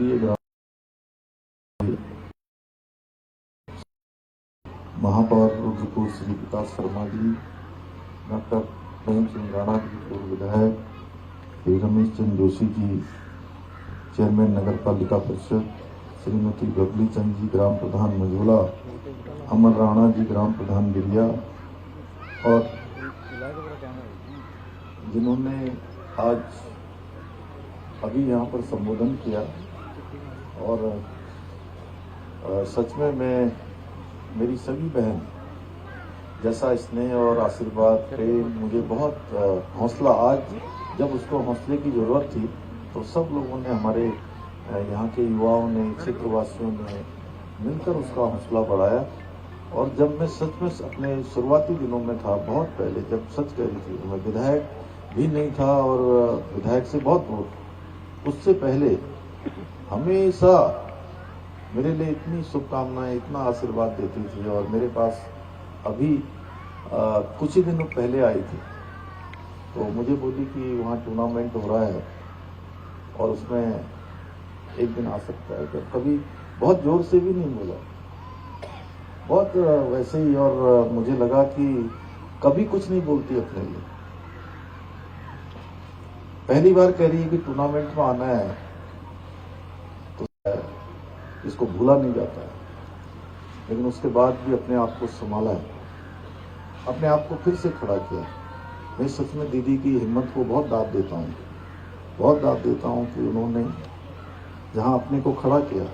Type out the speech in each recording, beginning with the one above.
क्षेत्रीय ग्राम महापौर रुद्रपुर श्री विकास शर्मा जी, डॉक्टर प्रेम सिंह राणा जी पूर्व विधायक, श्री रमेश चंद्र जोशी जी चेयरमैन नगर पालिका परिषद, श्रीमती बबली चंद जी ग्राम प्रधान मझोला, अमर राणा जी ग्राम प्रधान बिरिया और जिन्होंने आज अभी यहाँ पर संबोधन किया। और सच में मैं मेरी सभी बहन जैसा स्नेह और आशीर्वाद प्रेम मुझे बहुत हौसला, आज जब उसको हौसले की जरूरत थी तो सब लोगों ने, हमारे यहाँ के युवाओं ने, क्षेत्रवासियों ने मिलकर उसका हौसला बढ़ाया। और जब मैं सच में अपने शुरुआती दिनों में था, बहुत पहले जब सच कह रही थी, मैं विधायक भी नहीं था और विधायक से बहुत दूर, उससे पहले हमेशा मेरे लिए इतनी शुभकामनाएं, इतना आशीर्वाद देती थी। और मेरे पास अभी कुछ ही दिनों पहले आई थी तो मुझे बोली कि वहाँ टूर्नामेंट हो रहा है और उसमें एक दिन आ सकता है। तो कभी बहुत जोर से भी नहीं बोला, बहुत वैसे ही। और मुझे लगा कि कभी कुछ नहीं बोलती अपने लिए, पहली बार कह रही है कि टूर्नामेंट में आना है तो इसको भूला नहीं जाता है। लेकिन उसके बाद भी अपने आप को संभाला है, अपने आप को फिर से खड़ा किया। मैं सच में दीदी की हिम्मत को बहुत दाद देता हूँ, बहुत दाद देता हूँ कि उन्होंने जहाँ अपने को खड़ा किया,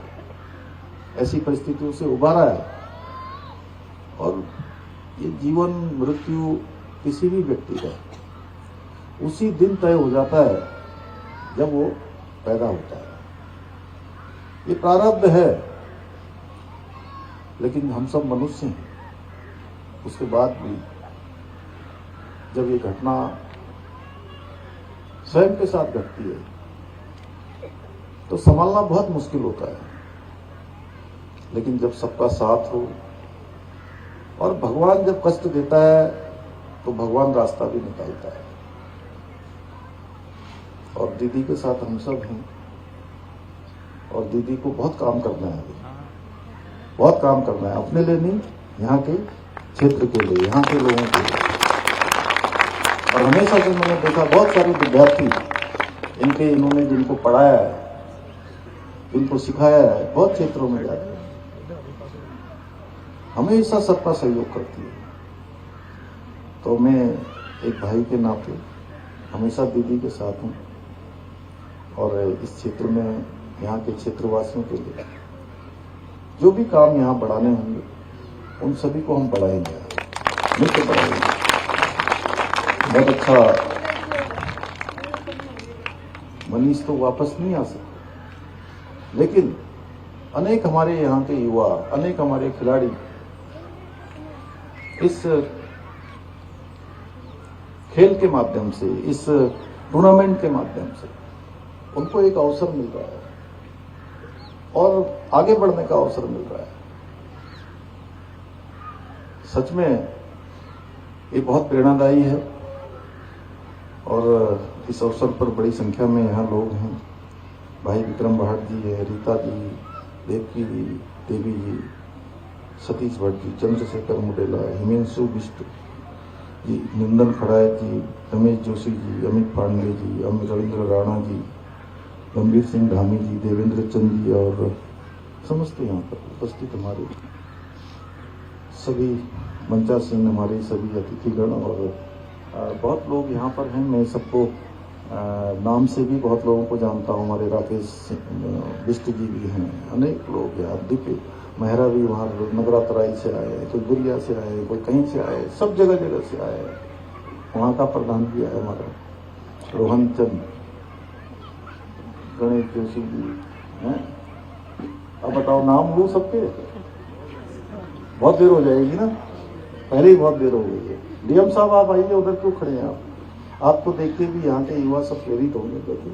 ऐसी परिस्थितियों से उबारा है। और ये जीवन मृत्यु किसी भी व्यक्ति का उसी दिन तय हो जाता है जब वो पैदा होता है। ये प्रारब्ध है, लेकिन हम सब मनुष्य हैं। उसके बाद भी जब ये घटना स्वयं के साथ घटती है तो संभालना बहुत मुश्किल होता है। लेकिन जब सबका साथ हो और भगवान जब कष्ट देता है तो भगवान रास्ता भी निकालता है। और दीदी के साथ हम सब हैं और दीदी को बहुत काम करना है, बहुत काम करना है, अपने लिए नहीं, यहाँ के क्षेत्र के लिए, यहाँ के लोगों के लिए। और हमेशा से मैंने देखा बहुत सारे विद्यार्थी इन्होंने जिनको पढ़ाया है, जिनको सिखाया है, बहुत क्षेत्रों में जाते हैं, हमेशा सबका सहयोग करती है। तो मैं एक भाई के नाते हमेशा दीदी के साथ हूँ। और इस क्षेत्र में यहाँ के क्षेत्रवासियों के लिए जो भी काम यहाँ बढ़ाने होंगे उन सभी को हम बढ़ाएंगे, मिलकर बढ़ाएंगे। बहुत अच्छा, मनीष तो वापस नहीं आ सकते, लेकिन अनेक हमारे यहाँ के युवा, अनेक हमारे खिलाड़ी इस खेल के माध्यम से, इस टूर्नामेंट के माध्यम से उनको एक अवसर मिल रहा है और आगे बढ़ने का अवसर मिल रहा है। सच में ये बहुत प्रेरणादायी है। और इस अवसर पर बड़ी संख्या में यहाँ लोग हैं। भाई विक्रम भाट जी है, रीता जी, देवकी जी, देवी जी, सतीश भट्ट जी, चंद्रशेखर मुडेला, हिमेंशु बिष्ट जी, निंदन खड़ायत जी, रमेश जोशी जी, अमित पांडे जी, रविंद्र राणा जी, गंभीर सिंह धामी जी, देवेंद्र चंद जी और समस्त यहाँ पर उपस्थित हमारे सभी मंचा सिंह, हमारे सभी अतिथिगण और बहुत लोग यहाँ पर हैं। मैं सबको नाम से भी बहुत लोगों को जानता हूँ। हमारे राकेश बिष्ट जी भी हैं, अनेक लोग हैं, दिव्य मेहरा भी वहाँ नगरातराई से आए, कोई गुरिया से आए, कोई कहीं से आए, सब जगह जगह से आए। वहाँ का प्रधान भी है हमारा रोहन चंद, गणेश जोशी जी हैं। अब बताओ नाम लूँ सबके, बहुत देर हो जाएगी ना, पहले ही बहुत देर हो गई है। डीएम साहब आप आइए, उधर क्यों खड़े हैं आप? आपको देख के भी यहाँ के युवा सब प्रेरित होंगे। देखिए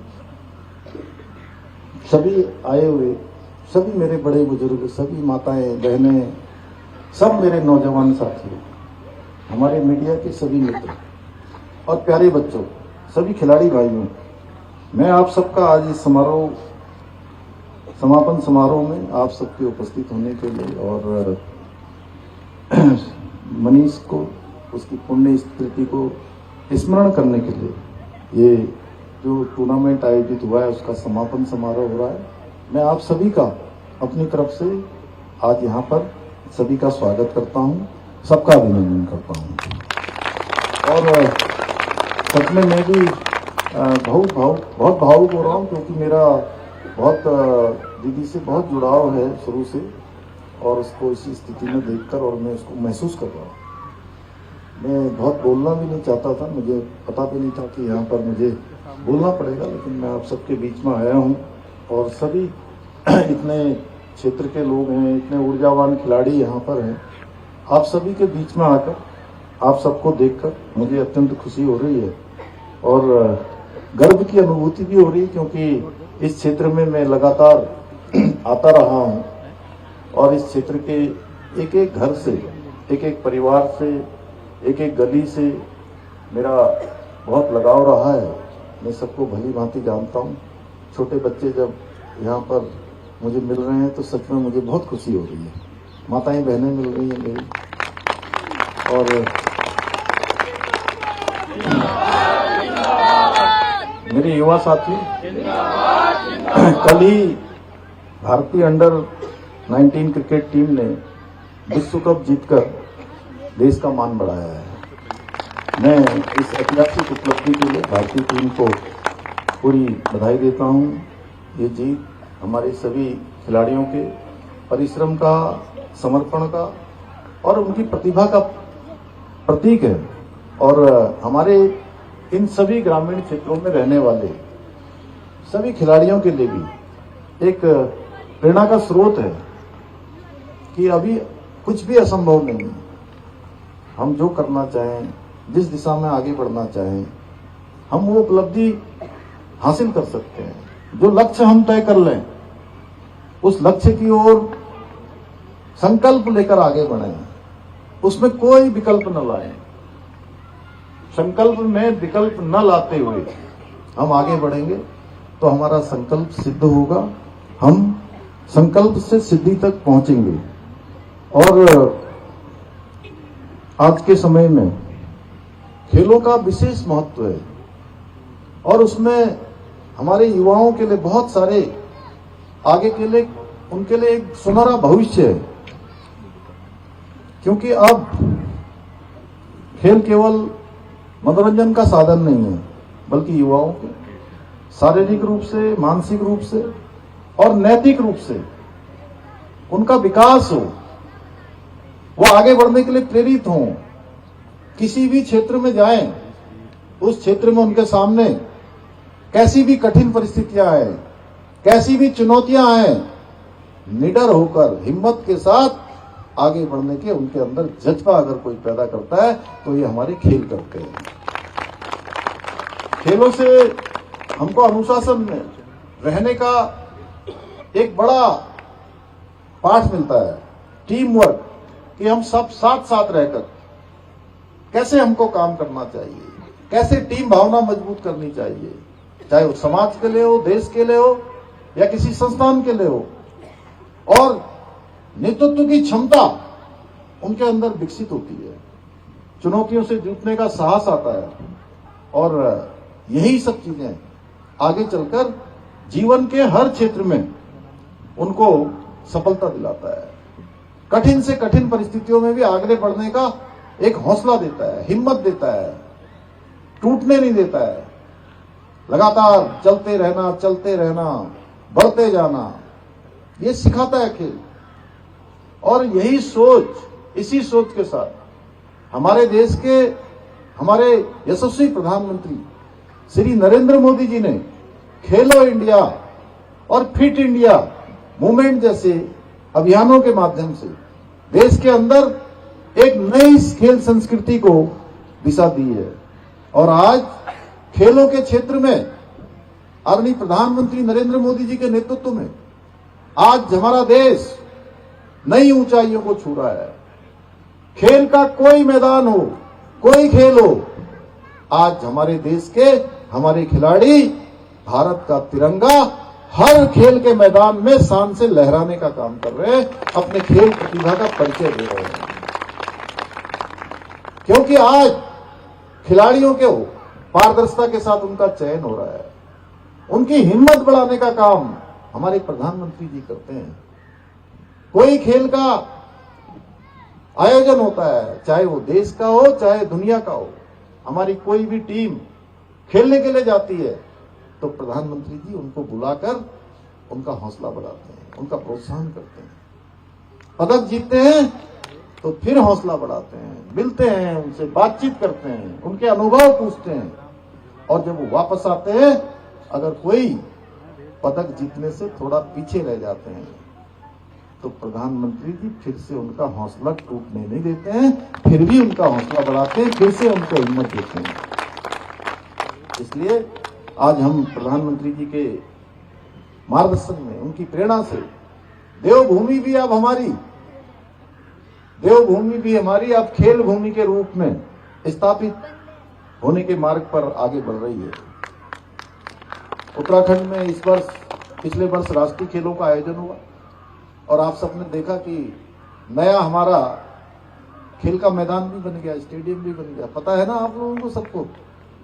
सभी आए हुए, सभी मेरे बड़े बुजुर्ग, सभी माताएं बहनें, सब मेरे नौजवान साथी, हमारे मीडिया के सभी मित्र और प्यारे बच्चों, सभी खिलाड़ी भाइयों, मैं आप सबका आज इस समारोह समापन समारोह में आप सबके उपस्थित होने के लिए और मनीष को उसकी पुण्य स्मृति को स्मरण करने के लिए ये जो टूर्नामेंट आयोजित हुआ है उसका समापन समारोह हो रहा है। मैं आप सभी का अपनी तरफ से आज यहाँ पर सभी का स्वागत करता हूँ, सबका अभिनंदन करता हूँ। और सच में मैं भी बहुत भावुक हो रहा हूँ, क्योंकि मेरा बहुत दीदी से बहुत जुड़ाव है शुरू से, और उसको इसी स्थिति में देखकर और मैं उसको महसूस कर रहा हूँ। मैं बहुत बोलना भी नहीं चाहता था, मुझे पता भी नहीं था कि यहाँ पर मुझे बोलना पड़ेगा, लेकिन मैं आप सबके बीच में आया हूँ और सभी इतने क्षेत्र के लोग हैं, इतने ऊर्जावान खिलाड़ी यहाँ पर हैं, आप सभी के बीच में आकर आप सबको देखकर मुझे अत्यंत खुशी हो रही है और गर्व की अनुभूति भी हो रही है, क्योंकि इस क्षेत्र में मैं लगातार आता रहा हूँ और इस क्षेत्र के एक एक घर से, एक एक परिवार से, एक एक गली से मेरा बहुत लगाव रहा है। मैं सबको भली भांति जानता हूँ। छोटे बच्चे जब यहाँ पर मुझे मिल रहे हैं तो सच में मुझे बहुत खुशी हो रही है। माताएं बहनें मिल रही हैं मेरी, और मेरे युवा साथी, कल ही भारतीय अंडर 19 क्रिकेट टीम ने विश्व कप जीतकर देश का मान बढ़ाया है। मैं इस ऐतिहासिक उपलब्धि के लिए भारतीय टीम को पूरी बधाई देता हूं। ये जीत हमारे सभी खिलाड़ियों के परिश्रम का, समर्पण का और उनकी प्रतिभा का प्रतीक है, और हमारे इन सभी ग्रामीण क्षेत्रों में रहने वाले सभी खिलाड़ियों के लिए भी एक प्रेरणा का स्रोत है कि अभी कुछ भी असंभव नहीं है। हम जो करना चाहें, जिस दिशा में आगे बढ़ना चाहें, हम वो उपलब्धि हासिल कर सकते हैं। जो लक्ष्य हम तय कर लें, उस लक्ष्य की ओर संकल्प लेकर आगे बढ़ें, उसमें कोई विकल्प न लाएं। संकल्प में विकल्प न लाते हुए हम आगे बढ़ेंगे तो हमारा संकल्प सिद्ध होगा, हम संकल्प से सिद्धि तक पहुंचेंगे। और आज के समय में खेलों का विशेष महत्व है और उसमें हमारे युवाओं के लिए बहुत सारे आगे के लिए उनके लिए एक सुनहरा भविष्य है, क्योंकि अब खेल केवल मनोरंजन का साधन नहीं है, बल्कि युवाओं के शारीरिक रूप से, मानसिक रूप से और नैतिक रूप से उनका विकास हो, वो आगे बढ़ने के लिए प्रेरित हों। किसी भी क्षेत्र में जाएं, उस क्षेत्र में उनके सामने कैसी भी कठिन परिस्थितियां आए, कैसी भी चुनौतियां आए, निडर होकर हिम्मत के साथ आगे बढ़ने के उनके अंदर जज्बा अगर कोई पैदा करता है तो ये हमारे खेल करते हैं। खेलों से हमको अनुशासन में रहने का एक बड़ा पाठ मिलता है, टीम वर्क, कि हम सब साथ साथ रहकर कैसे हमको काम करना चाहिए, कैसे टीम भावना मजबूत करनी चाहिए, चाहे वो समाज के लिए हो, देश के लिए हो या किसी संस्थान के लिए हो। और नेतृत्व की क्षमता उनके अंदर विकसित होती है, चुनौतियों से जूझने का साहस आता है, और यही सब चीजें आगे चलकर जीवन के हर क्षेत्र में उनको सफलता दिलाता है। कठिन से कठिन परिस्थितियों में भी आगे बढ़ने का एक हौसला देता है, हिम्मत देता है, टूटने नहीं देता है। लगातार चलते रहना, बढ़ते जाना, ये सिखाता है खेल। और यही सोच, इसी सोच के साथ हमारे देश के हमारे यशस्वी प्रधानमंत्री श्री नरेंद्र मोदी जी ने खेलो इंडिया और फिट इंडिया मूवमेंट जैसे अभियानों के माध्यम से देश के अंदर एक नई खेल संस्कृति को दिशा दी है। और आज खेलों के क्षेत्र में आदरणीय प्रधानमंत्री नरेंद्र मोदी जी के नेतृत्व में आज हमारा देश नई ऊंचाइयों को छू रहा है। खेल का कोई मैदान हो, कोई खेल हो, आज हमारे देश के हमारे खिलाड़ी भारत का तिरंगा हर खेल के मैदान में शान से लहराने का काम कर रहे हैं, अपने खेल प्रतिभा का परिचय दे रहे हैं। क्योंकि आज खिलाड़ियों के पारदर्शिता के साथ उनका चयन हो रहा है, उनकी हिम्मत बढ़ाने का काम हमारे प्रधानमंत्री जी करते हैं। कोई खेल का आयोजन होता है, चाहे वो देश का हो चाहे दुनिया का हो, हमारी कोई भी टीम खेलने के लिए जाती है तो प्रधानमंत्री जी उनको बुलाकर उनका हौसला बढ़ाते हैं, उनका प्रोत्साहन करते हैं। पदक जीतते हैं तो फिर हौसला बढ़ाते हैं, मिलते हैं उनसे, बातचीत करते हैं, उनके अनुभव पूछते हैं, और जब वो वापस आते हैं अगर कोई पदक जीतने से थोड़ा पीछे रह जाते हैं तो प्रधानमंत्री जी फिर से उनका हौसला टूटने नहीं देते हैं, फिर भी उनका हौसला बढ़ाते हैं, फिर से उनको हिम्मत देते हैं। इसलिए आज हम प्रधानमंत्री जी के मार्गदर्शन में, उनकी प्रेरणा से देवभूमि भी अब हमारी, देवभूमि भी हमारी अब खेल भूमि के रूप में स्थापित होने के मार्ग पर आगे बढ़ रही है। उत्तराखंड में इस वर्ष, पिछले वर्ष राष्ट्रीय खेलों का आयोजन हुआ और आप सबने देखा कि नया हमारा खेल का मैदान भी बन गया, स्टेडियम भी बन गया। पता है ना आप लोगों को, सबको,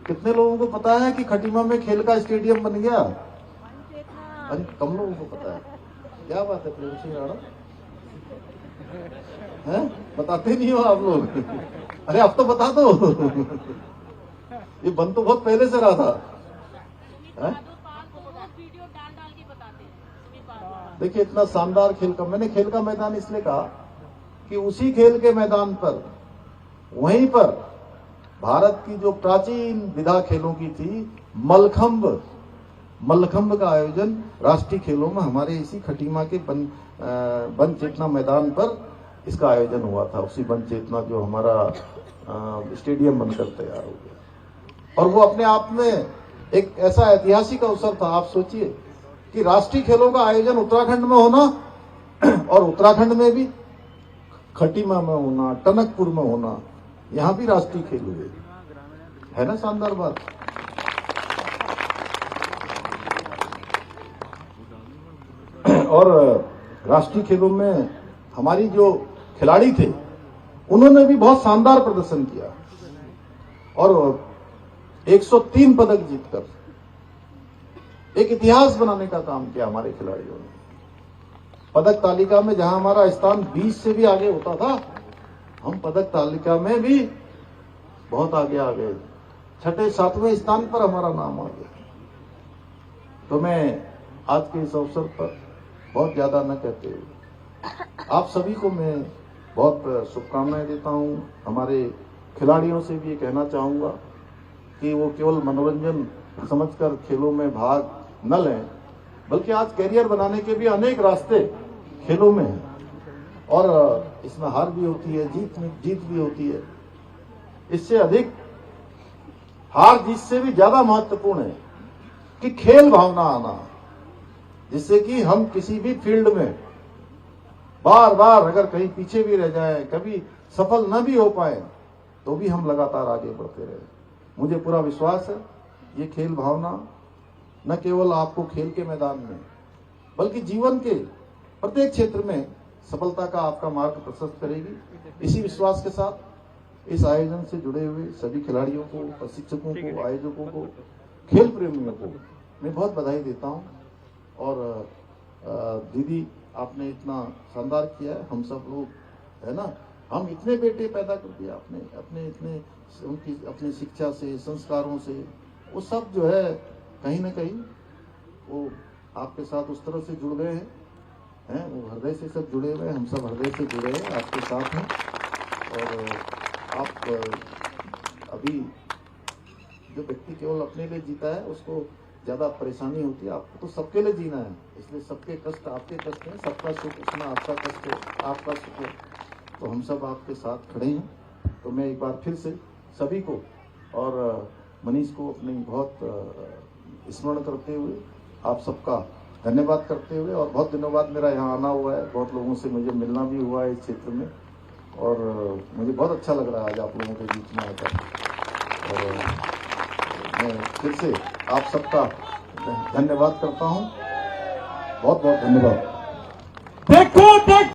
कितने लोगों को पता है कि खटीमा में खेल का स्टेडियम बन गया? अरे कम लोगों को पता है। क्या बात है प्रेम सिंह राणा, हैं? बताते नहीं हो आप लोग? अरे अब तो बता दो। ये बन तो बहुत पहले से रहा था। देखिए इतना शानदार खेल का, मैंने खेल का मैदान इसलिए कहा कि उसी खेल के मैदान पर, वहीं पर भारत की जो प्राचीन विधा खेलों की थी मल्लखंब का आयोजन राष्ट्रीय खेलों में हमारे इसी खटीमा के वन चेतना मैदान पर इसका आयोजन हुआ था। उसी वन चेतना जो हमारा स्टेडियम बनकर तैयार हो गया, और वो अपने आप में एक ऐसा ऐतिहासिक अवसर था। आप सोचिए कि राष्ट्रीय खेलों का आयोजन उत्तराखंड में होना, और उत्तराखंड में भी खटीमा में होना, टनकपुर में होना, यहां भी राष्ट्रीय खेल हुए, है ना शानदार बात। और राष्ट्रीय खेलों में हमारी जो खिलाड़ी थे उन्होंने भी बहुत शानदार प्रदर्शन किया और 103 पदक जीतकर एक इतिहास बनाने का काम किया हमारे खिलाड़ियों ने। पदक तालिका में जहां हमारा स्थान 20 से भी आगे होता था, हम पदक तालिका में भी बहुत आगे आ गए, 6-7वें स्थान पर हमारा नाम आ गया। तो मैं आज के इस अवसर पर बहुत ज्यादा न कहते हुए आप सभी को मैं बहुत शुभकामनाएं देता हूं। हमारे खिलाड़ियों से भी ये कहना चाहूंगा कि वो केवल मनोरंजन समझकर खेलों में भाग न लें, बल्कि आज कैरियर बनाने के भी अनेक रास्ते खेलों में हैं, और इसमें हार भी होती है, जीत भी होती है। इससे अधिक हार जीत से भी ज्यादा महत्वपूर्ण है कि खेल भावना आना, जिससे कि हम किसी भी फील्ड में बार बार अगर कहीं पीछे भी रह जाएं, कभी सफल न भी हो पाए, तो भी हम लगातार आगे बढ़ते रहे। मुझे पूरा विश्वास है ये खेल भावना न केवल आपको खेल के मैदान में, बल्कि जीवन के प्रत्येक क्षेत्र में सफलता का आपका मार्ग प्रशस्त करेगी। इसी विश्वास के साथ इस आयोजन से जुड़े हुए सभी खिलाड़ियों को, प्रशिक्षकों को, आयोजकों को, खेल प्रेमियों को मैं बहुत बधाई देता हूं। और दीदी आपने इतना शानदार किया है, हम सब लोग, है ना, हम इतने बेटे पैदा कर दिया आपने, अपने इतने उनकी अपनी शिक्षा से, संस्कारों से, वो सब जो है कहीं ना कहीं वो आपके साथ उस तरह से जुड़ गए हैं, वो हृदय से सब जुड़े हुए हैं, हम सब हृदय से जुड़े हैं, आपके साथ हैं। और आप अभी जो व्यक्ति केवल अपने लिए जीता है उसको ज्यादा परेशानी होती है, आपको तो सबके लिए जीना है, इसलिए सबके कष्ट आपके कष्ट हैं, सबका सुख उसमें आपका कष्ट है, आपका सुख है, तो हम सब आपके साथ खड़े हैं। तो मैं एक बार फिर से सभी को और मनीष को अपनी बहुत स्मरण करते हुए आप सबका धन्यवाद करते हुए, और बहुत दिनों बाद मेरा यहाँ आना हुआ है, बहुत लोगों से मुझे मिलना भी हुआ है इस क्षेत्र में, और मुझे बहुत अच्छा लग रहा है आज आप लोगों के बीच में आकर। और मैं फिर से आप सबका धन्यवाद करता हूँ। बहुत बहुत धन्यवाद। देखो देख